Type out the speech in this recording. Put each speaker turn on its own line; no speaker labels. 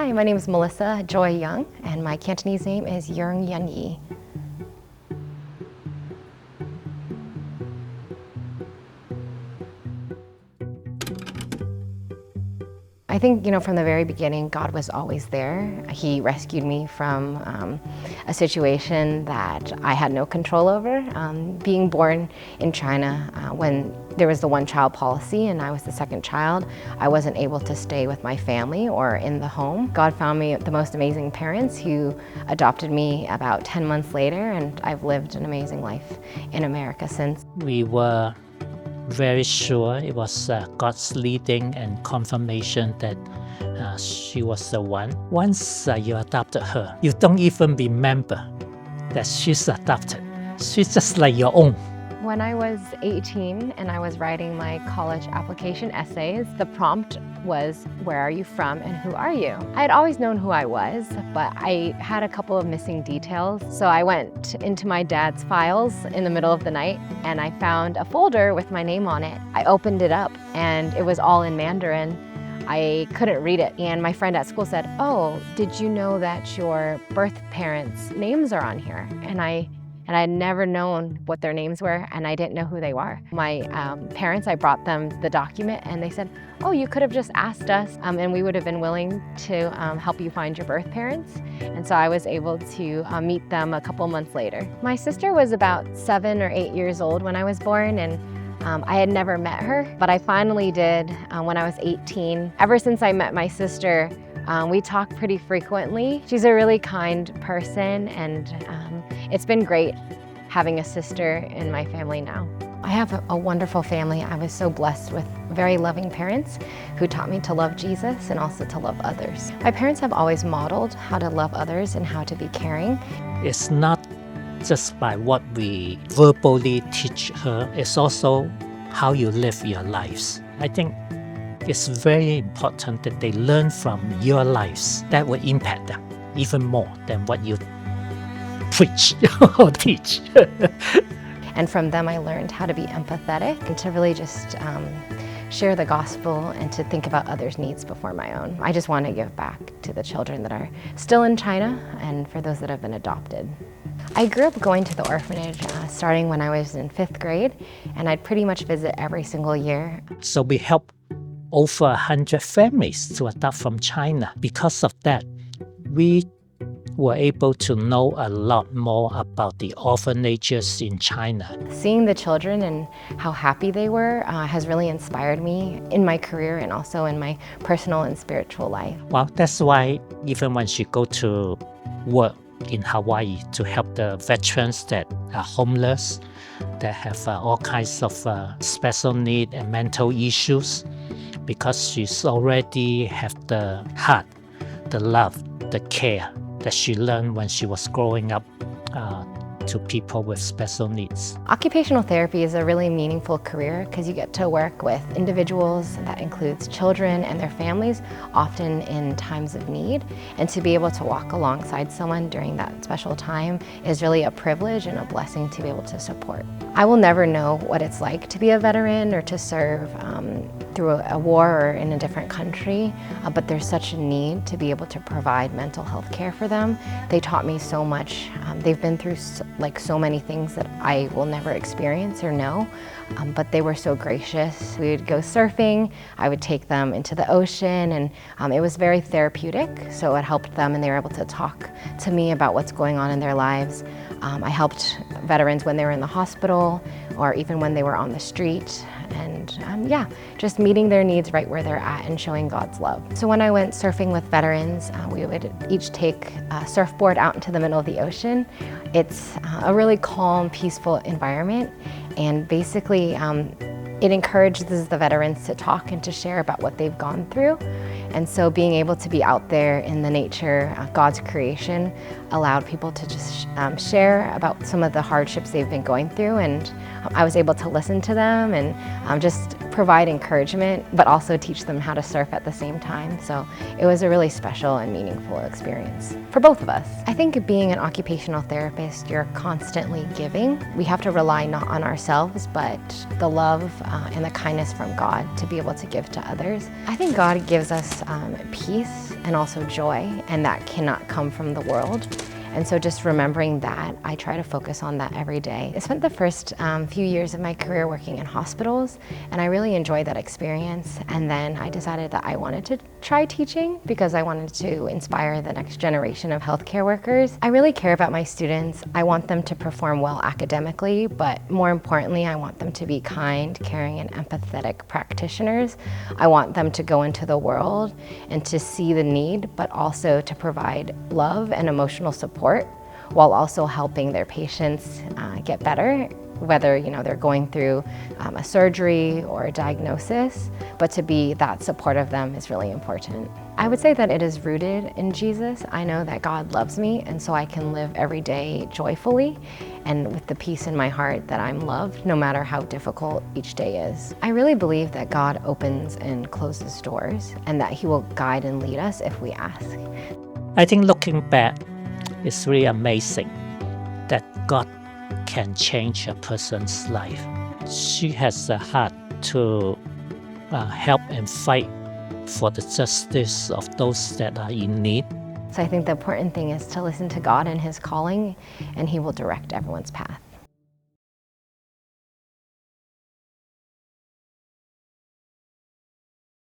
Hi, my name is Melissa Joy Yeung, and my Cantonese name is Yeung Yun Yi. I think, from the very beginning, God was always there. He rescued me from a situation that I had no control over. Being born in China, when there was the one-child policy and I was the second child, I wasn't able to stay with my family or in the home. God found me the most amazing parents who adopted me about 10 months later, and I've lived an amazing life in America since.
We were very sure it was God's leading and confirmation that she was the one. Once you adopted her, you don't even remember that she's adopted. She's just like your own.
When I was 18 and I was writing my college application essays, the prompt was, where are you from and who are you? I had always known who I was, but I had a couple of missing details. So I went into my dad's files in the middle of the night and I found a folder with my name on it. I opened it up and it was all in Mandarin. I couldn't read it, and my friend at school said, oh, did you know that your birth parents' names are on here? And I had never known what their names were, and I didn't know who they were. My parents, I brought them the document, and they said, oh, you could have just asked us, and we would have been willing to help you find your birth parents. And so I was able to meet them a couple months later. My sister was about 7 or 8 years old when I was born, and I had never met her, but I finally did when I was 18. Ever since I met my sister, we talk pretty frequently. She's a really kind person, and it's been great having a sister in my family now. I have a wonderful family. I was so blessed with very loving parents who taught me to love Jesus and also to love others. My parents have always modeled how to love others and how to be caring.
It's not just by what we verbally teach her, it's also how you live your lives. I think it's very important that they learn from your lives. That will impact them even more than what you preach or teach.
And from them I learned how to be empathetic and to really just share the gospel and to think about others' needs before my own. I just want to give back to the children that are still in China and for those that have been adopted. I grew up going to the orphanage starting when I was in 5th grade, and I'd pretty much visit every single year.
So we helped over 100 families to adopt from China. Because of that, we were able to know a lot more about the orphanages in China.
Seeing the children and how happy they were has really inspired me in my career and also in my personal and spiritual life.
Well, that's why even when she go to work in Hawaii to help the veterans that are homeless, that have all kinds of special need and mental issues, because she's already have the heart, the love, the care that she learned when she was growing up to people with special needs.
Occupational therapy is a really meaningful career because you get to work with individuals, that includes children and their families, often in times of need. And to be able to walk alongside someone during that special time is really a privilege and a blessing to be able to support. I will never know what it's like to be a veteran or to serve through a war or in a different country, but there's such a need to be able to provide mental health care for them. They taught me so much. They've been through so many things that I will never experience or know, but they were so gracious. We would go surfing, I would take them into the ocean, and it was very therapeutic, so it helped them and they were able to talk to me about what's going on in their lives. I helped veterans when they were in the hospital or even when they were on the street, and just meeting their needs right where they're at and showing God's love. So when I went surfing with veterans, we would each take a surfboard out into the middle of the ocean. It's a really calm, peaceful environment, and basically it encourages the veterans to talk and to share about what they've gone through. And so being able to be out there in the nature, God's creation, allowed people to just share about some of the hardships they've been going through, and I was able to listen to them and just provide encouragement, but also teach them how to surf at the same time. So it was a really special and meaningful experience for both of us. I think being an occupational therapist, you're constantly giving. We have to rely not on ourselves, but the love and the kindness from God to be able to give to others. I think God gives us peace and also joy, and that cannot come from the world. And so just remembering that, I try to focus on that every day. I spent the first few years of my career working in hospitals, and I really enjoyed that experience. And then I decided that I wanted to try teaching because I wanted to inspire the next generation of healthcare workers. I really care about my students. I want them to perform well academically, but more importantly, I want them to be kind, caring, and empathetic practitioners. I want them to go into the world and to see the need, but also to provide love and emotional support while also helping their patients get better, whether they're going through a surgery or a diagnosis, but to be that support of them is really important. I would say that it is rooted in Jesus. I know that God loves me, and so I can live every day joyfully and with the peace in my heart that I'm loved, no matter how difficult each day is. I really believe that God opens and closes doors, and that He will guide and lead us if we ask.
I think looking back, it's really amazing that God can change a person's life. She has a heart to help and fight for the justice of those that are in need.
So I think the important thing is to listen to God and His calling, and He will direct everyone's path.